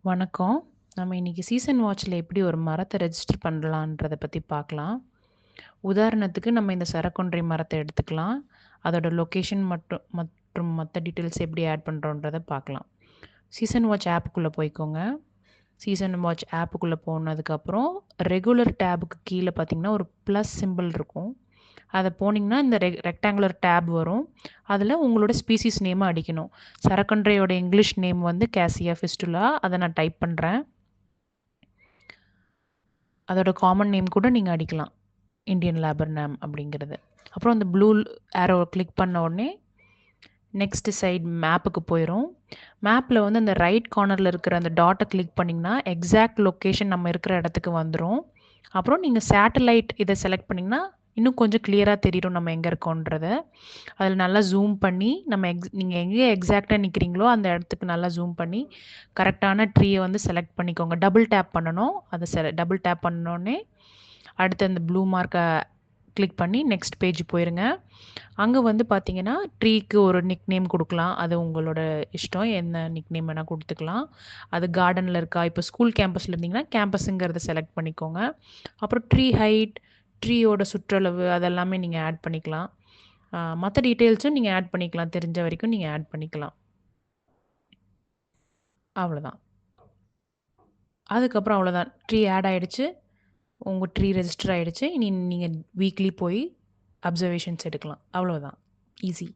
வணக்கம். நம்ம இன்னைக்கு சீசன் வாட்ச்ல எப்படி ஒரு மரத்த ரெஜிஸ்டர் பண்ணலான்றத பத்தி பார்க்கலாம். உதாரணத்துக்கு நம்ம இந்த சரக்கொன்றை மரத்த எடுத்துக்கலாம். அதோட லொகேஷன் மற்றும் மத்த டீட்டெயில்ஸ் எப்படி ஆட் பண்றோன்றத பார்க்கலாம். சீசன் வாட்ச் ஆப்புக்குள்ள போய்க்கோங்க. சீசன் வாட்ச் ஆப்புக்குள்ள போனதுக்கப்புறம் ரெகுலர் டேபுக்கு கீழ பார்த்தீங்கன்னா, ஒரு ப்ளஸ் சிம்பல் இருக்கும். அத போனீங்கன்னா, இந்த ரெக்டாங்குலர் டேப் வரும். அதில உங்களோட ஸ்பீசிஸ் நேம அடிக்கணும். சரக்கொன்றையோட இங்கிலீஷ் நேம் வந்து கேசியா ஃபிஸ்டுலா. அத நான் டைப் பண்றேன். அதோட காமன் நேம் கூட நீங்க அடிக்கலாம். இண்டியன் லேபர்னாம் அப்படிங்கிறது. அப்புறம் அந்த ப்ளூ ஆரோவ கிளிக் பண்ண உடனே, நெக்ஸ்ட் சைட் மேப்புக்கு போயிரும். மேப்ல வந்து அந்த ரைட் கார்னர்ல இருக்கிற அந்த டாட்ட கிளிக் பண்ணீங்கன்னா, எக்ஸாக்ட் லொகேஷன் நம்ம இருக்கிற இடத்துக்கு வந்துரும். அப்புறம் நீங்க சேட்டலைட் இத செலக்ட் பண்ணீங்கன்னா, இன்னும் கொஞ்சம் கிளியரா தெரியும் நம்ம எங்க இருக்கோன்றத. அதில நல்லா ஜூம் பண்ணி, நீங்க எங்க எக்ஸாக்ட்டா நிக்கிறீங்களோ, அந்த இடத்துக்கு நல்லா ஜூம் பண்ணி, கரெக்ட்டான ட்ரீய வந்து செலக்ட் பண்ணிக்கோங்க. டபுள் டேப் பண்ணணும். அத டபுள் டேப் பண்ணோனே, அடுத்து அந்த ப்ளூ மார்க்க கிளிக் பண்ணி நெக்ஸ்ட் பேஜ் போயிருங்க. அங்க வந்து பார்த்தீங்கன்னா, ட்ரீக்கு ஒரு நிக் நேம் குடுக்கலாம். அது உங்களோட இஷ்டம். என்ன நிக் நேம் வேணா குடுத்துக்கலாம். அது கார்டன்ல இருக்கா? இப்ப ஸ்கூல் கேம்பஸ்ல இருந்தீங்கன்னா, கேம்பஸ்ங்கிறத செலக்ட் பண்ணிக்கோங்க. அப்புறம் ட்ரீ ஹைட், ட்ரீயோட சுற்றளவு அதெல்லாமே நீங்க ஆட் பண்ணிக்கலாம். மத்த டீட்டெயில்ஸும் நீங்க ஆட் பண்ணிக்கலாம். தெரிஞ்ச வரைக்கும் நீங்க ஆட் பண்ணிக்கலாம். அவ்வளோதான். அதுக்கப்புறம் அவ்வளோதான். ட்ரீ ஆட் ஆயிடுச்சு. உங்க ட்ரீ ரெஜிஸ்டர் ஆயிடுச்சு. இனி நீங்க வீக்லி போய் அப்சர்வேஷன்ஸ் எடுக்கலாம். அவ்வளோதான். ஈஸி.